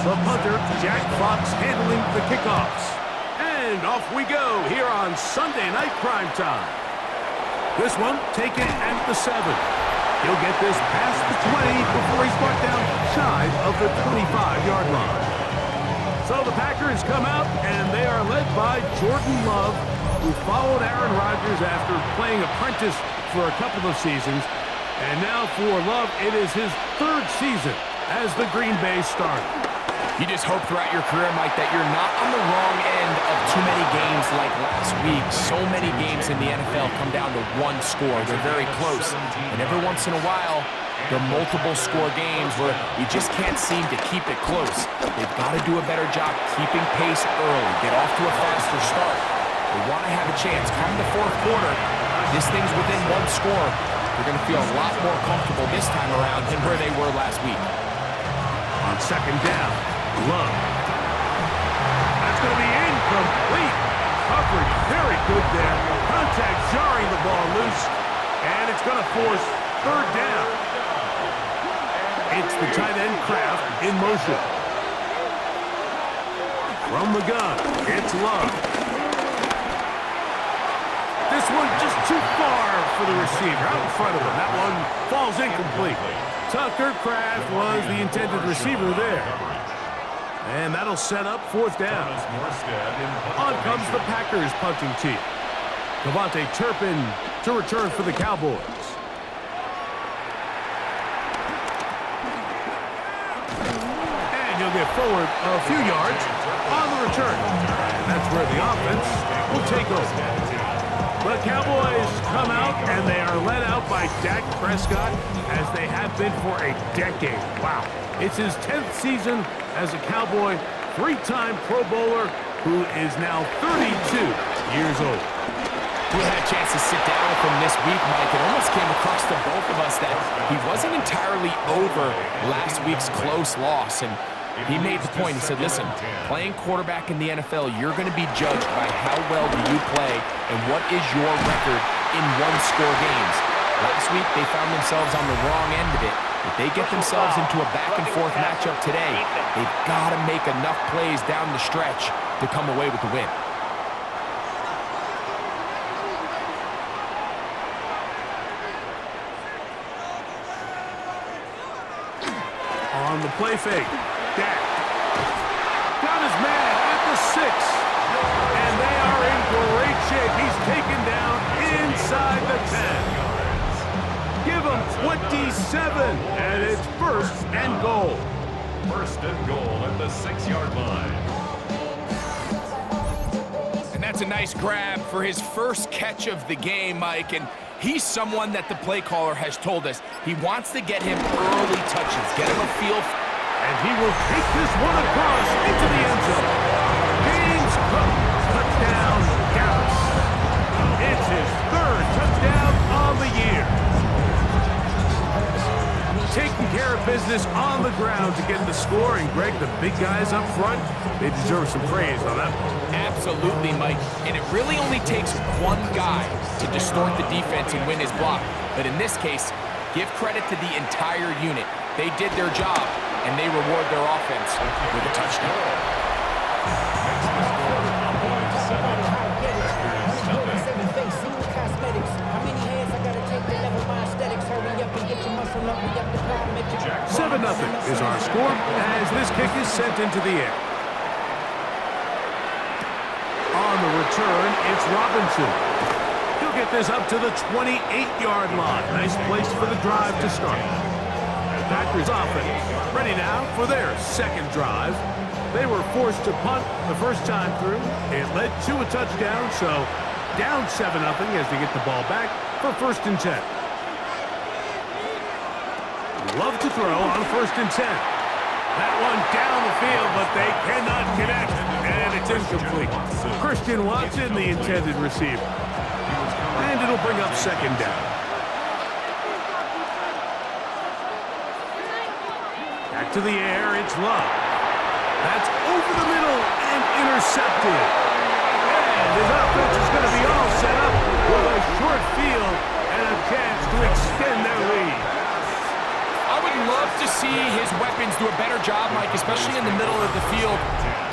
The punter, Jack Fox, handling the kickoffs. And off we go here on Sunday Night Primetime. This one taken at the 7. He'll get this past the 20 before he's brought down shy of the 25-yard line. So the Packers come out, and they are led by Jordan Love, who followed Aaron Rodgers after playing apprentice for a couple of seasons. And now for Love, it is his 3rd season as the Green Bay starter. You just hope throughout your career, Mike, that you're not on the wrong end of too many games like last week. So many games in the NFL come down to one score. They're very close. And every once in a while, there are multiple score games where you just can't seem to keep it close. They've got to do a better job keeping pace early, get off to a faster start. They want to have a chance. Come the 4th quarter, this thing's within one score. They're going to feel a lot more comfortable this time around than where they were last week. On 2nd down, Love. That's going to be incomplete. Coverage very good there. Contact jarring the ball loose. And it's going to force 3rd down. It's the tight end Kraft in motion. From the gun, it's Love. This one just too far for the receiver. Out in front of him. That one falls incomplete. Tucker Kraft was the intended receiver there. And that'll set up 4th down. On comes the Packers punting team. Devontae Turpin to return for the Cowboys. And he'll get forward a few yards on the return. And that's where the offense will take over. The Cowboys come out, and they are led out by Dak Prescott, as they have been for a decade. Wow. It's his 10th season as a Cowboy, 3-time Pro Bowler, who is now 32 years old. We had a chance to sit down with him this week, Mike. It almost came across to both of us that he wasn't entirely over last week's close loss, and he made the point. He said, listen, playing quarterback in the NFL, you're going to be judged by how well do you play and what is your record in one-score games. Last week, they found themselves on the wrong end of it. If they get themselves into a back-and-forth matchup today, they've got to make enough plays down the stretch to come away with the win. On the play fake, Dak got his man at the 6. And they are in great shape. He's taken down inside the 10. Give him 27, and it's 1st and goal. 1st and goal at the 6-yard line. And that's a nice grab for his first catch of the game, Mike. And he's someone that the play caller has told us he wants to get him early touches, get him a feel. And he will take this one across into the end zone. James Cook, touchdown, Dallas. It's his 3rd touchdown on the year. Taking care of business on the ground to get the score. And Greg, the big guys up front, they deserve some praise on that one. Absolutely, Mike. And it really only takes one guy to distort the defense and win his block. But in this case, give credit to the entire unit. They did their job, and they reward their offense with a touchdown. Seven 0 is our score as this kick is sent into the air. On the return, it's Robinson. He'll get this up to the 28-yard line. Nice place for the drive to start. Packers offense ready now for their 2nd drive. They were forced to punt the first time through. It led to a touchdown, so down 7-0 as they get the ball back for 1st and 10. Love to throw on 1st and 10. That one down the field, but they cannot connect, and it's incomplete. Christian Watson, the intended receiver. And it'll bring up 2nd down. Back to the air, it's Love. That's over the middle and intercepted. And his offense is going to be all set up with a short field and a chance to extend their lead. I would love to to see his weapons do a better job, Mike, especially in the middle of the field,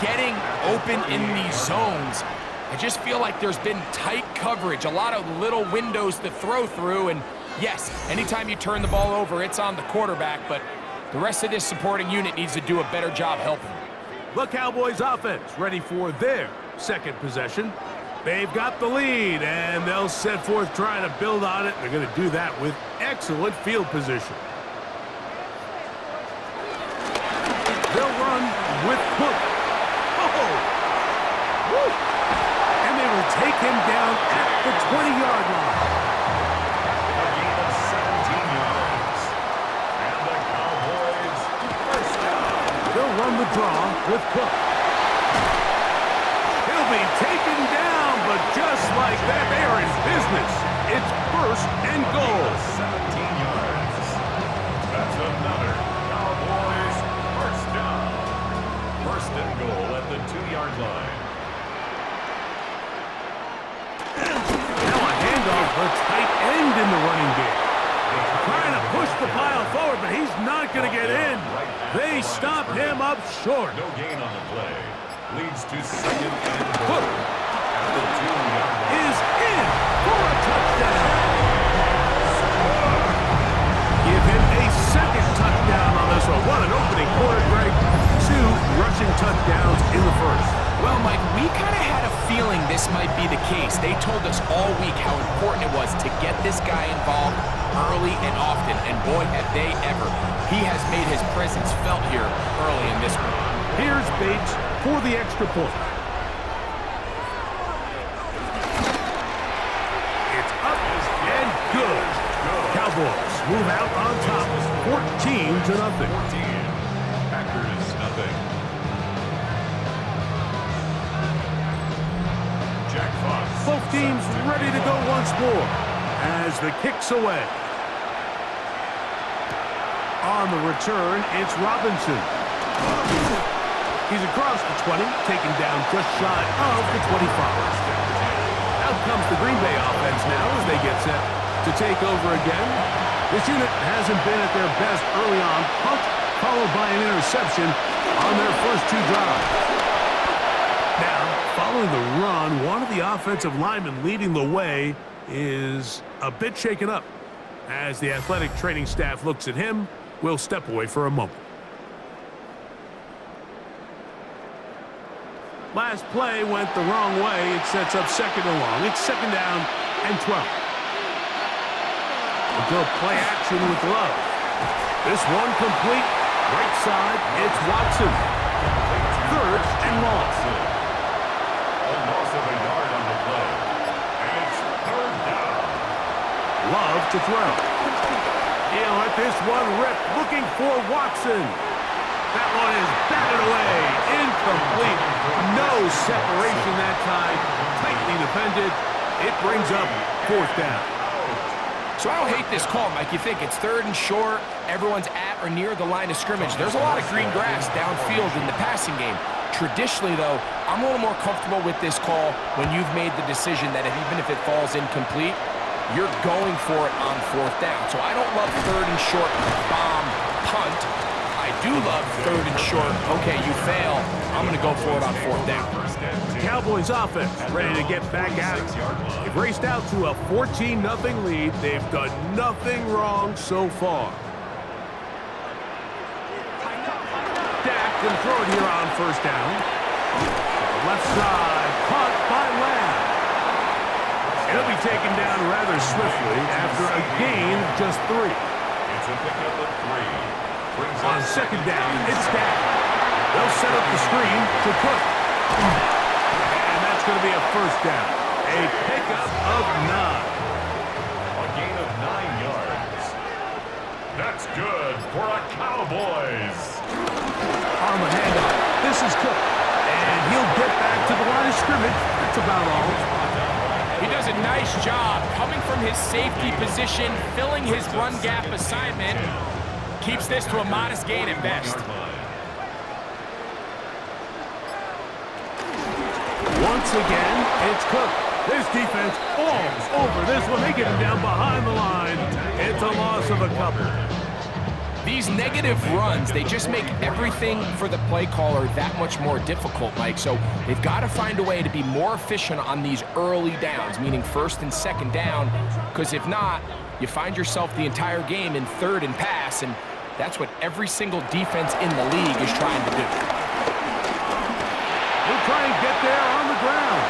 getting open in these zones. I just feel like there's been tight coverage, a lot of little windows to throw through, and yes, anytime you turn the ball over, it's on the quarterback, but the rest of this supporting unit needs to do a better job helping. The Cowboys offense ready for their second possession. They've got the lead, and they'll set forth trying to build on it. They're going to do that with excellent field position. They'll run with Cook. Oh! Woo! And they will take him down at the 20-yard line. A gain of 17 yards. And the Cowboys first down. They'll run the draw with Cook. He'll be taken down, but just like that, they are in business. It's first and goal. 17 yards. That's another Cowboys first down. First and goal at the 2-yard line. Now a handoff, the tight end in the running game. Trying to push the pile forward, but he's not going to get in. They stop him up short. No gain on the play. Leads to second and Cook goal. At the 2-yard line. is in for a touchdown. Give him a second touchdown on this one. What an opening quarter, Greg. 2 rushing touchdowns in the first. Well, Mike, we kind of had a feeling this might be the case. They told us all week how important it was to get this guy involved early and often, and boy, have they ever. He has made his presence felt here early in this one. Here's Bates for the extra point. It's up and good. Cowboys move out on top, 14-0. 14. Packers nothing. Jack Fox. Both teams ready to go once more as the kick's away. On the return, it's Robinson. He's across the 20, taken down just shy of the 25. Out comes the Green Bay offense now as they get set to take over again. This unit hasn't been at their best early on. Punt followed by an interception on their first 2 drives. Now, following the run, one of the offensive linemen leading the way is a bit shaken up. As the athletic training staff looks at him, we'll step away for a moment. Last play went the wrong way. It sets up second and long. It's second down and 12. We'll go play action with Love. This one complete. Right side, it's Watson. Third and long. A loss of a yard on the play. And it's third down. Love to throw. He'll let this one rip. Looking for Watson. That one is batted away. Incomplete. No separation that time. Tightly defended. It brings up fourth down. So I don't hate this call, Mike. You think it's third and short, everyone's at or near the line of scrimmage. There's a lot of green grass downfield in the passing game. Traditionally, though, I'm a little more comfortable with this call when you've made the decision that even if it falls incomplete, you're going for it on fourth down. So I don't love third and short bomb punt. I do love third and short. Okay, you fail. I'm going to go for it on fourth down. The Cowboys offense ready to get back at it. They've raced out to a 14-0 lead. They've done nothing wrong so far. Dak can throw it here on first down. Left side, caught by Lamb. He'll be taken down rather swiftly after a gain of just 3. It's a pickup of 3. On second down, it's Dak. They'll set up the screen to Cook. And that's going to be a first down. A pickup of 9. A gain of 9 yards. That's good for a Cowboys. On the handoff, this is Cook. And he'll get back to the line of scrimmage. That's about all. He does a nice job coming from his safety position, filling his run gap assignment. Keeps this to a modest gain at best. Once again, it's Cook. This defense all over this one. They get him down behind the line. It's a loss of a couple. These negative runs, they just make everything for the play caller that much more difficult, Mike. So they've got to find a way to be more efficient on these early downs, meaning first and second down, because if not, you find yourself the entire game in third and pass, and that's what every single defense in the league is trying to do. He'll try and get there on the ground.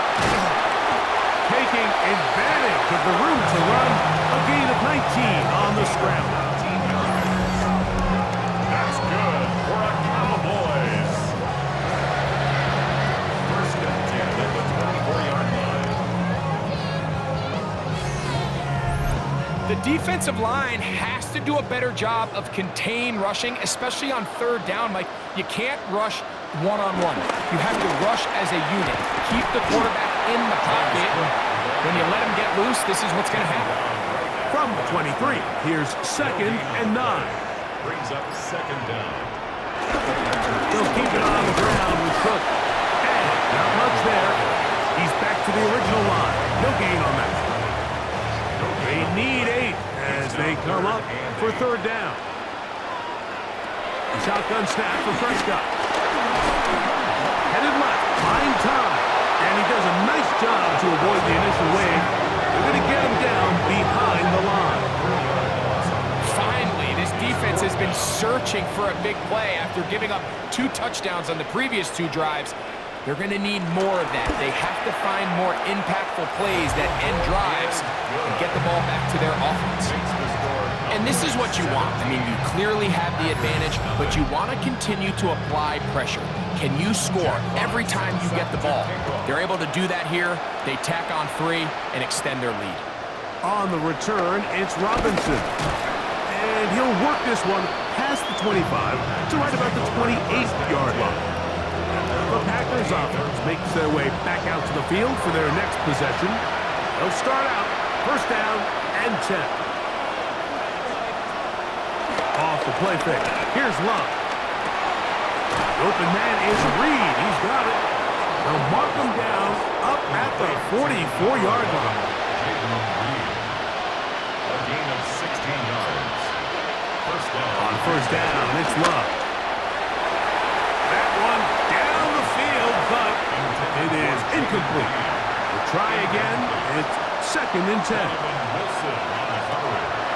Taking advantage of the room to run, a gain of 19 on the scramble. That's good for a Cowboys. First and 10 at the 24-yard line. The defensive line has to do a better job of contain rushing, especially on third down. Mike, you can't rush one-on-one. You have to rush as a unit. Keep the quarterback in the pocket. When you let him get loose, this is what's going to happen. From the 23, here's 2nd and 9. Brings up second down. They'll keep it on the ground with Cook. And not much there. He's back to the original line. No gain on that. They need 8 as they come up for third down. Shotgun snap for Prescott. Headed left, buying time. And he does a nice job to avoid the initial wave. They're going to get him down behind the line. Finally, this defense has been searching for a big play after giving up 2 touchdowns on the previous 2 drives. They're going to need more of that. They have to find more impactful plays that end drives and get the ball back to their offense. And this is what you want. I mean, you clearly have the advantage, but you want to continue to apply pressure. Can you score every time you get the ball? They're able to do that here. They tack on 3 and extend their lead. On the return, it's Robinson. And he'll work this one past the 25 to right about the 28-yard line. The Packers offense makes their way back out to the field for their next possession. They'll start out first down and 10. Off the play fake. Here's Love. The open man is Reed. He's got it. They'll mark him down up at the 44-yard line. A gain of 16 yards. First down. On first down, it's Love. That one down the field, but it is incomplete. We'll try again. It's 2nd and 10.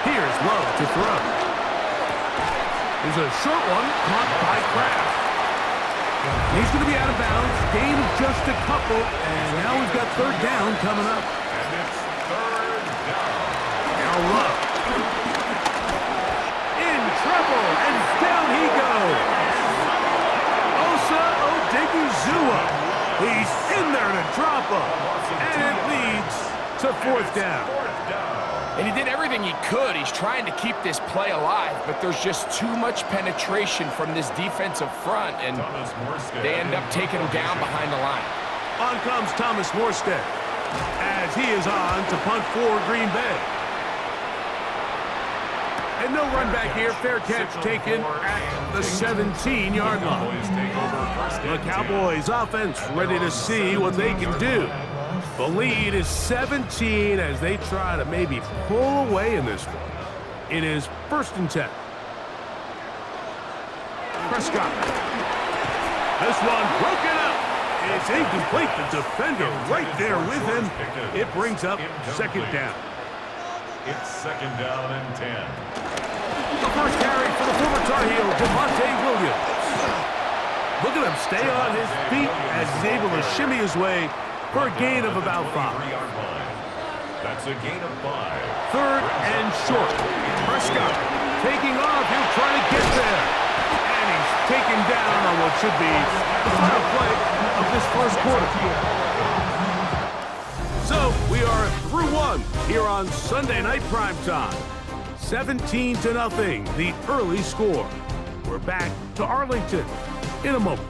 Here's Love to throw. There's a short one caught by Kraft. He's going to be out of bounds. Gain of just a couple, and now we've got third down coming up. And it's third down. Now Love. In trouble, and down he goes. Osa Odiguzua. He's in there to drop him, and it leads to fourth down. And he did everything he could. He's trying to keep this play alive, but there's just too much penetration from this defensive front, and they end up taking him down behind the line. On comes Thomas Morstead as he is on to punt for Green Bay. And no run back here. Fair catch taken at the 17-yard line. The Cowboys offense ready to see what they can do. The lead is 17 as they try to maybe pull away in this one. It is 1st and 10. Prescott. This one broken up. It's incomplete. The defender right there with him. It brings up 2nd down. It's 2nd down and 10. The first carry for the former Tar Heel, Devontae Williams. Look at him stay on his feet as he's able to shimmy his way for a gain of about 5. That's a gain of 5. 3rd and short. Prescott taking off. He'll try to get there. And he's taken down on what should be the final play of this first quarter. So we are through one here on Sunday Night Primetime. 17-0, the early score. We're back to Arlington in a moment.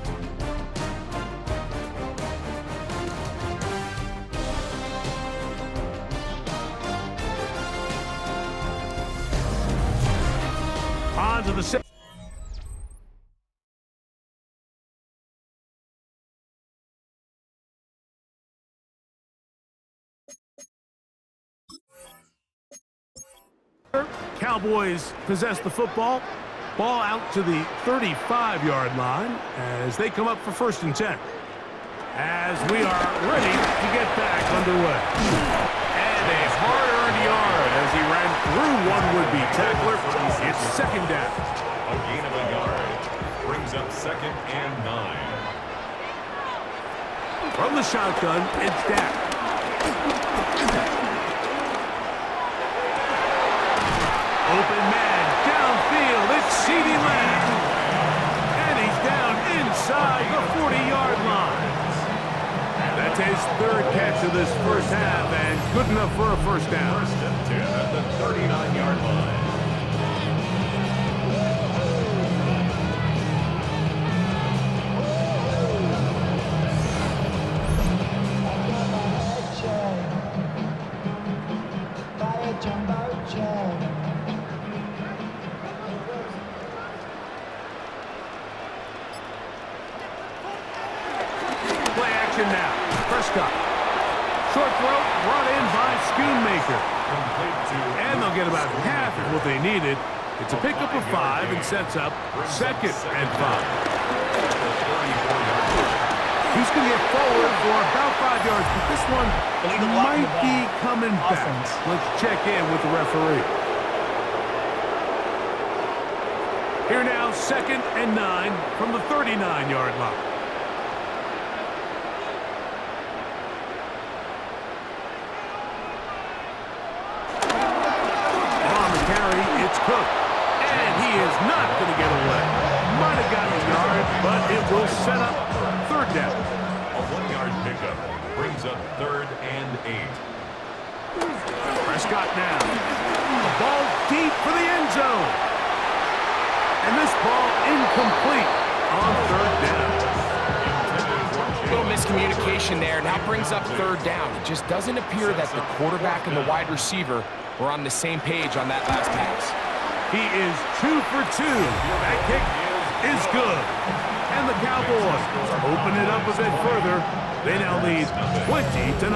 On to the Cowboys possess the football. Ball out to the 35-yard line as they come up for 1st and 10. As we are ready to get back underway. And a hard-earned yard as he ran through one would-be tackler. It's 2nd down. A gain of a yard brings up 2nd and 9. From the shotgun, it's Dak. Open man, downfield, it's CeeDee Lamb. And he's down inside the 40-yard line. That's his 3rd catch of this 1st half, and good enough for a 1st down. 1st and 10 at the 39-yard line. Play action now. Prescott. Short throw brought in by Schoonmaker. And they'll get about half of what they needed. It's a pickup of 5 and sets up 2nd and 5. He's going to get forward for about 5 yards, but this one might be coming back. Let's check in with the referee. Here now, 2nd and 9 from the 39-yard line. It's Cook, and he is not going to get away. Might have gotten a yard, but it will set up 3rd down. A 1-yard pickup brings up 3rd and 8. Prescott now. The ball deep for the end zone. And this ball incomplete on 3rd down. A little miscommunication there. Now brings up 3rd down. It just doesn't appear that the quarterback and the wide receiver were on the same page on that last pass. He is 2 for 2. That kick is good. And the Cowboys open it up a bit further. They now lead 20-0.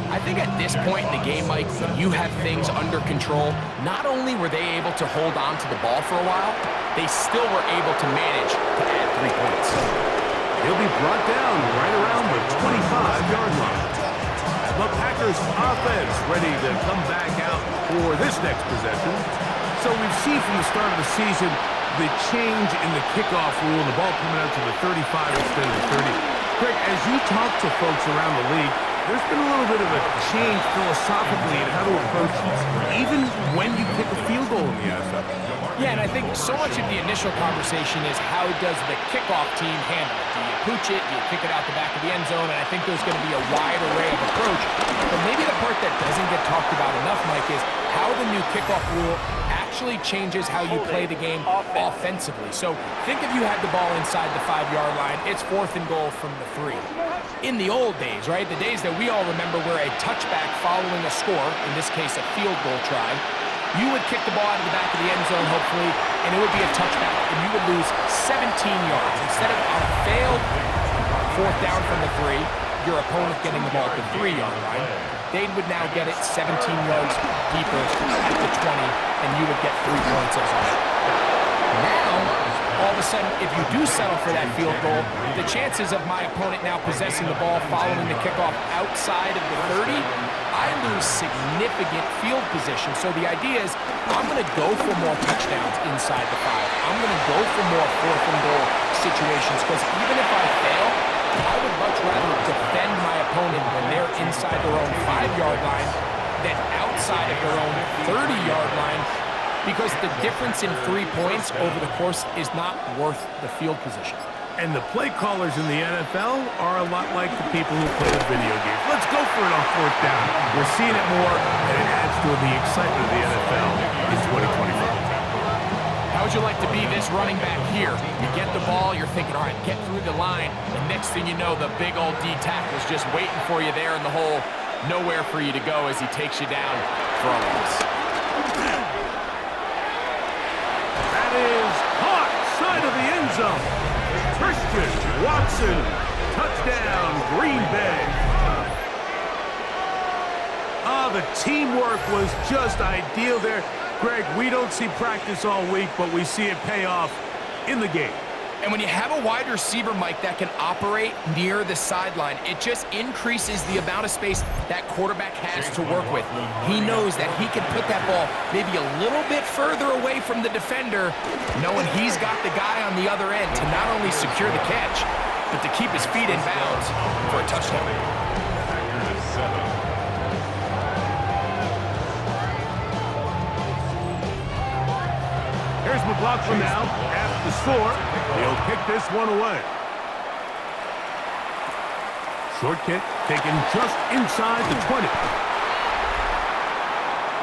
I think at this point in the game, Mike, when you have things under control, not only were they able to hold on to the ball for a while, they still were able to manage to add 3 points. He'll be brought down right around the 25-yard line. The Packers offense ready to come back out for this next possession. So we've seen from the start of the season the change in the kickoff rule, the ball coming out to the 35 instead of the 30. Greg, as you talk to folks around the league, there's been a little bit of a change philosophically in how to approach this, even when you kick a field goal in the NFL. Yeah, and I think so much of the initial conversation is how does the kickoff team handle it? Do you pooch it? Do you kick it out the back of the end zone? And I think there's going to be a wide array of approach. But maybe the part that doesn't get talked about enough, Mike, is how the new kickoff rule actually changes how you play the game offensively. So think if you had the ball inside the 5-yard line, it's 4th and goal from the 3. In the old days, right, the days that we all remember where a touchback following a score, in this case a field goal try, you would kick the ball out of the back of the end zone, hopefully, and it would be a touchback, and you would lose 17 yards. Instead of on a failed 4th down from the 3, your opponent getting the ball at the 3-yard line, they would now get it 17 yards deeper at the 20, and you would get 3 points as well. Now, all of a sudden, if you do settle for that field goal, the chances of my opponent now possessing the ball following the kickoff outside of the 30, I lose significant field position. So the idea is I'm going to go for more touchdowns inside the 5. I'm going to go for more 4th and goal situations because even if I fail, I would much rather defend my opponent when they're inside their own 5-yard line than outside of their own 30-yard line, because the difference in 3 points over the course is not worth the field position. And the play callers in the NFL are a lot like the people who play the video games. Let's go for it on 4th down. We're seeing it more, and it adds to the excitement of the NFL in 2025. How would you like to be this running back here? You get the ball, you're thinking, all right, get through the line. The next thing you know, the big old D tackle's just waiting for you there in the hole. Nowhere for you to go as he takes you down for a loss. That is caught side of the end zone. Christian Watson, touchdown, Green Bay. The teamwork was just ideal there. Greg, we don't see practice all week, but we see it pay off in the game. And when you have a wide receiver, Mike, that can operate near the sideline, it just increases the amount of space that quarterback has to work with. He knows that he can put that ball maybe a little bit further away from the defender, knowing he's got the guy on the other end to not only secure the catch, but to keep his feet in bounds for a touchdown. Here's McLaughlin now. After the score, he'll kick this one away. Short kick taken just inside the 20.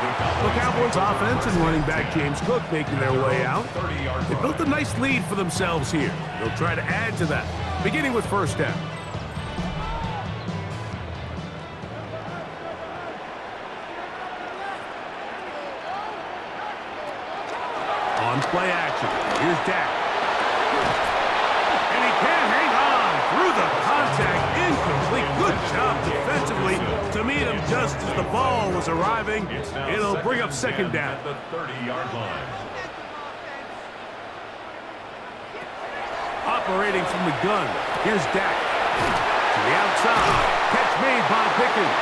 The Cowboys offense and running back James Cook making their way out. They built a nice lead for themselves here. They'll try to add to that, beginning with first down. On play action, here's Dak. And he can't hang on through the contact, incomplete. Good job defensively to meet him just as the ball was arriving. It'll bring up second down. At the 30-yard line. Operating from the gun, here's Dak. To the outside, catch made by Pickens.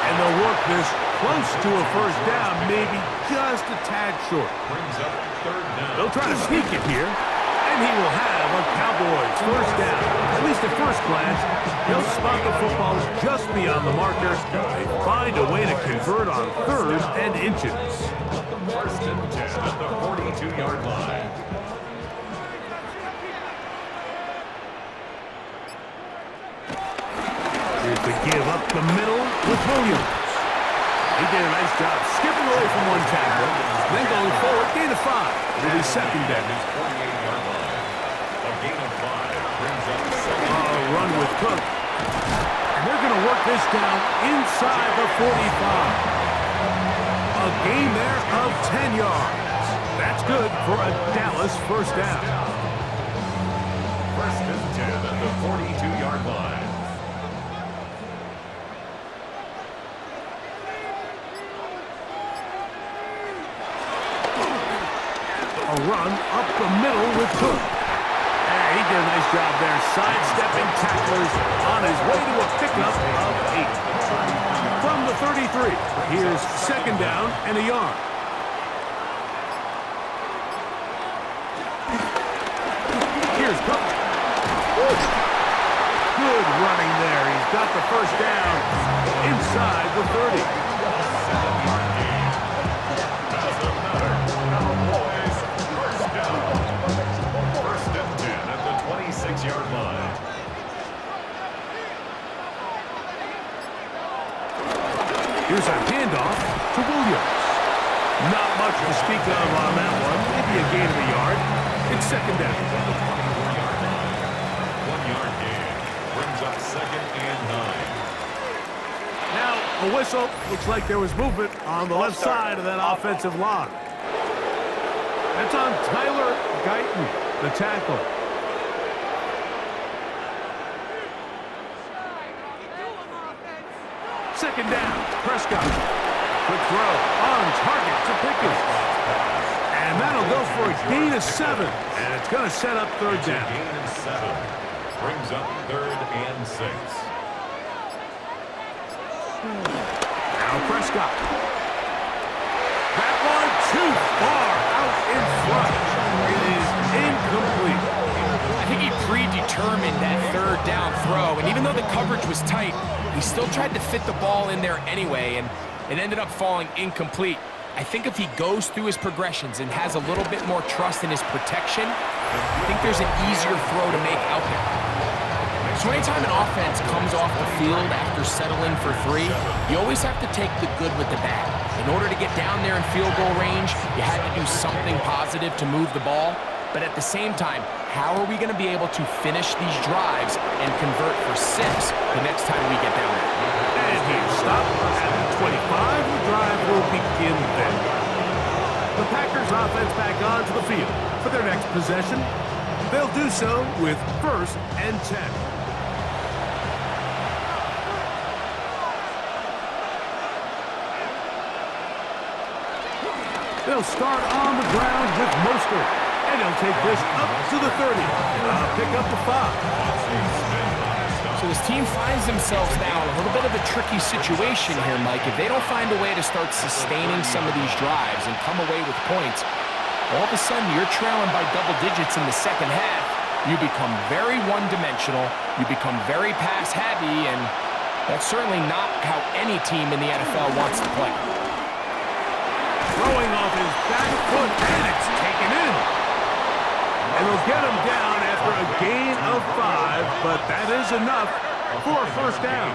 And they'll work this close to a first down, maybe just a tad short. Brings up third down. They'll try to sneak it here, and he will have a Cowboys first down. At least at first glance, he'll spot the football just beyond the marker. They find a way to convert on third and inches. First and 10 at the 42-yard line. Here's the give up the middle with Williams. He did a nice job skipping away from one tackle, then going forward, gain of 5. It'll be second down. His 48-yard line. A gain of 5 brings up second. Run with Cook. And they're going to work this down inside the 45. A gain there of 10 yards. That's good for a Dallas first down. First and 10 at the 42-yard line. A run up the middle with Cook. And he did a nice job there, sidestepping tacklers on his way to a pickup of 8. From the 33, here's second down and a yard. Here's Cook. Good running there. He's got the first down inside the 30. 7-yard gain. That's another Cowboys first down. First and 10 at the 26-yard line. Here's a handoff to Williams. Not much to speak of on that one. Maybe a gain of a yard. It's second down. 24-yard line. 1-yard gain. Brings up second and 9. Now, a whistle. Looks like there was movement on the left side of that offensive line. That's on Tyler Guyton, the tackle. Second down, Prescott. Quick throw on target to Pickens. And that'll go for a gain of 7. And it's going to set up third down. Gain of 7. Brings up third and 6. Now Prescott. That one too far out in front. It is incomplete. I think he predetermined that third down throw, and even though the coverage was tight, he still tried to fit the ball in there anyway, and it ended up falling incomplete. I think if he goes through his progressions and has a little bit more trust in his protection, I think there's an easier throw to make out there. So anytime an offense comes off the field after settling for 3, you always have to take the good with the bad. In order to get down there in field goal range, you had to do something positive to move the ball. But at the same time, how are we going to be able to finish these drives and convert for 6 the next time we get down there? And he's stopped at the 25. The drive will begin then. The Packers offense back onto the field for their next possession. They'll do so with first and 10. They'll start on the ground with Mostert. And he'll take this up to the 30. Pick up the 5. So this team finds themselves now in a little bit of a tricky situation here, Mike. If they don't find a way to start sustaining some of these drives and come away with points, all of a sudden you're trailing by double digits in the second half. You become very one-dimensional. You become very pass-heavy, and that's certainly not how any team in the NFL wants to play. Throwing off his back foot, and it's taken in. And they'll get him down after a gain of 5, but that is enough for a first down.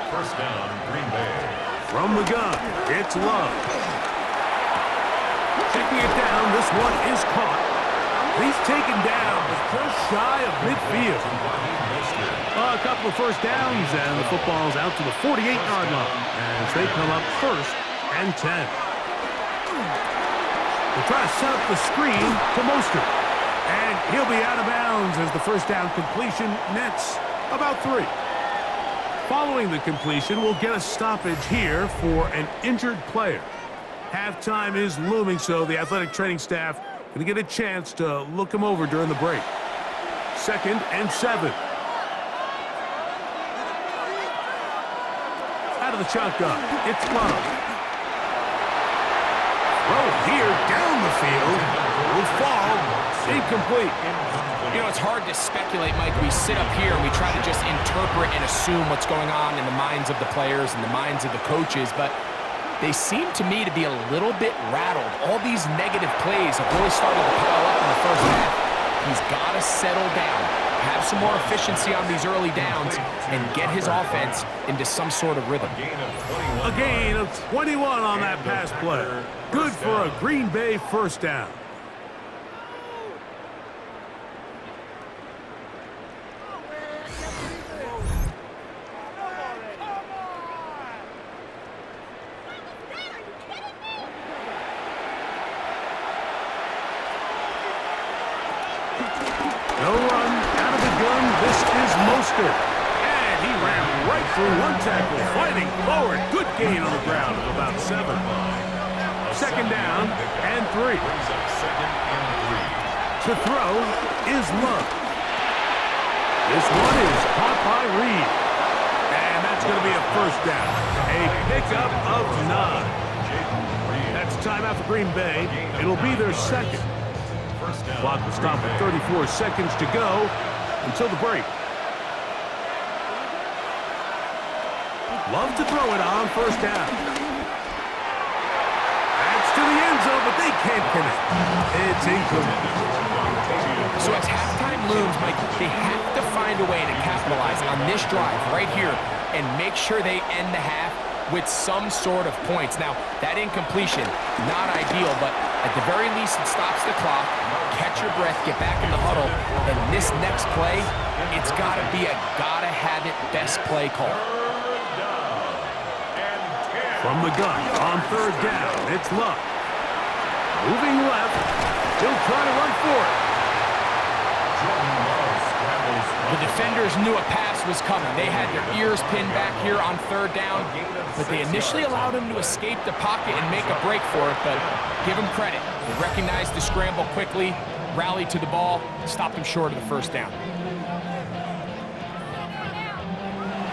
First down, Green Bay. From the gun, it's Love. Taking it down, this one is caught. He's taken down, but just shy of midfield. A couple of first downs, and the football's out to the 48-yard line as they come up 1st and 10. They'll try to set up the screen to Mostert. And he'll be out of bounds as the first down completion nets about 3. Following the completion, we'll get a stoppage here for an injured player. Halftime is looming, so the athletic training staff going to get a chance to look him over during the break. 2nd and 7. Out of the shotgun, it's Love. Throw here down the field. Will fall. Incomplete. You know, it's hard to speculate, Mike. We sit up here and we try to just interpret and assume what's going on in the minds of the players and the minds of the coaches, but they seem to me to be a little bit rattled. All these negative plays have really started to pile up in the first half. He's got to settle down, have some more efficiency on these early downs, and get his offense into some sort of rhythm. A gain of 21 on that pass play. Good for a Green Bay first down. No run out of the gun. This is Mostert. And he ran right through one tackle, fighting forward. Good gain on the ground of about 7. 2nd down and 3. To throw is Love. This one is caught by Reed. And that's going to be a first down. A pickup of 9. That's timeout for Green Bay. It'll be their 2nd. Clock will stop at 34 seconds to go until the break. Love to throw it on first down. That's to the end zone, but they can't connect. It's incomplete. So as halftime looms, Mike, they have to find a way to capitalize on this drive right here and make sure they end the half with some sort of points. Now, that incompletion, not ideal, but at the very least, it stops the clock. Catch your breath, get back in the huddle, and this next play, it's got to be a gotta-have-it best play call. From the gun, on 3rd down, it's Love. Moving left, he'll try to run for it. The defenders knew a pass was coming. They had their ears pinned back here on 3rd down, but they initially allowed him to escape the pocket and make a break for it, but give him credit. They recognized the scramble quickly, rallied to the ball, stopped him short of the first down.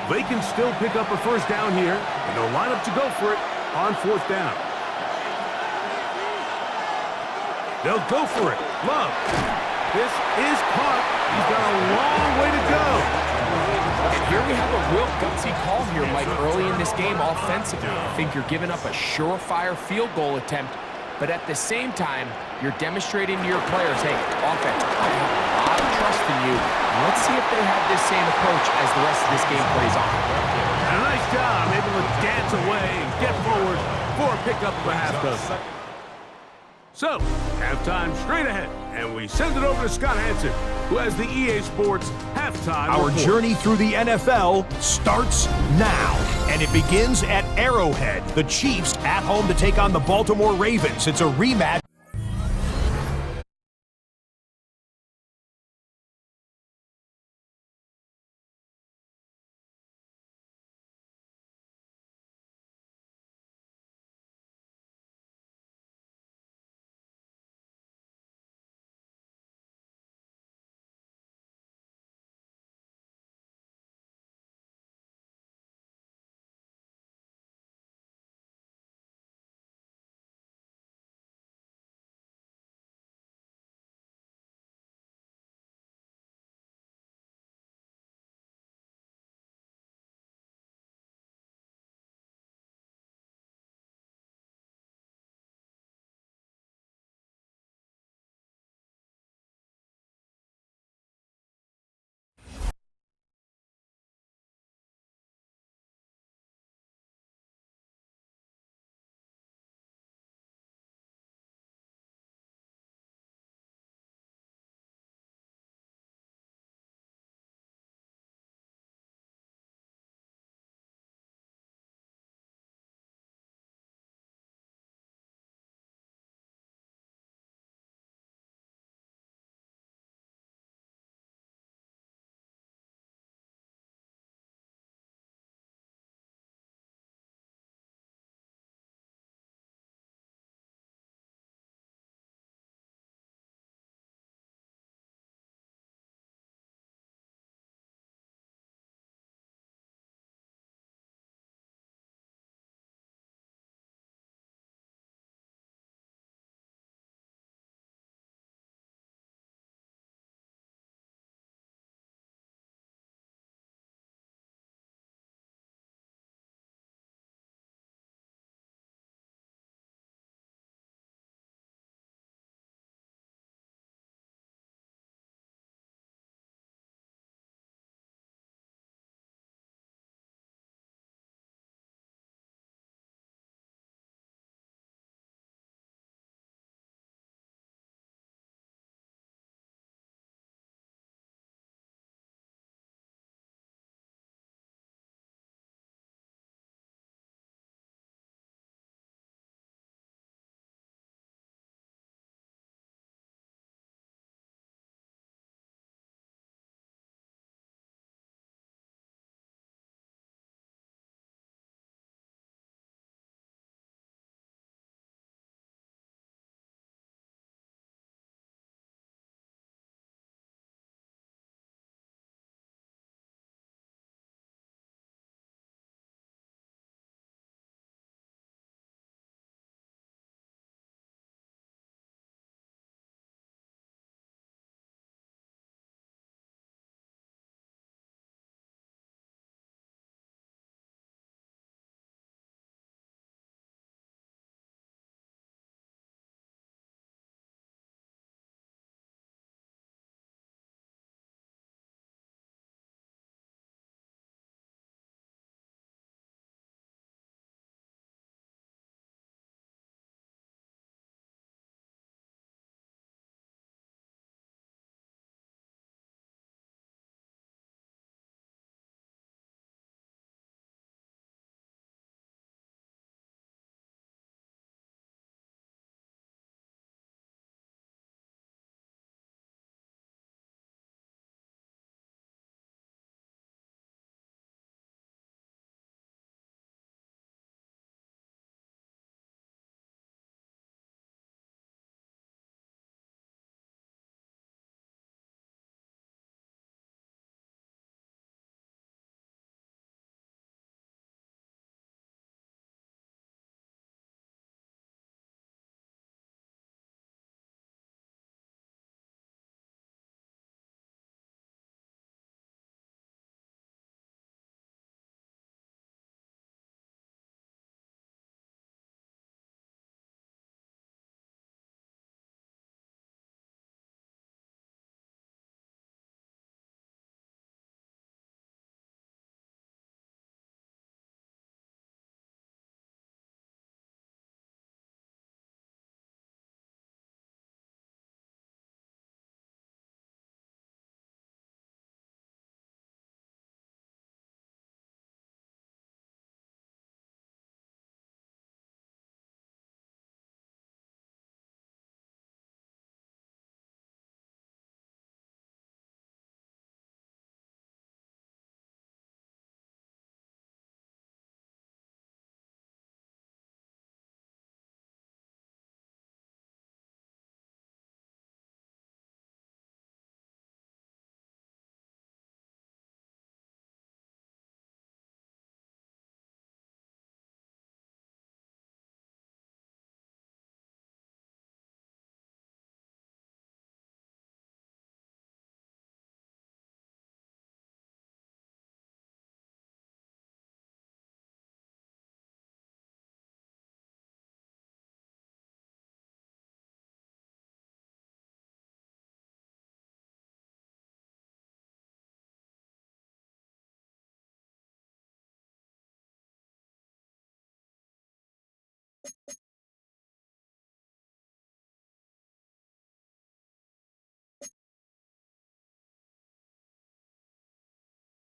They can still pick up a first down here, and they'll line up to go for it on 4th down. They'll go for it. Love. This is caught. He's got a long way to go. And here we have a real gutsy call here, Mike, early in this game offensively. I think you're giving up a surefire field goal attempt, but at the same time, you're demonstrating to your players, hey, offense, I have a lot of trust in you. Let's see if they have this same approach as the rest of this game plays on. And a nice job, able to dance away and get forward for a pickup of a half dozen. So, halftime straight ahead, and we send it over to Scott Hansen, who has the EA Sports halftime Our report. journey through the NFL starts now, and it begins at Arrowhead. The Chiefs at home to take on the Baltimore Ravens. It's a rematch.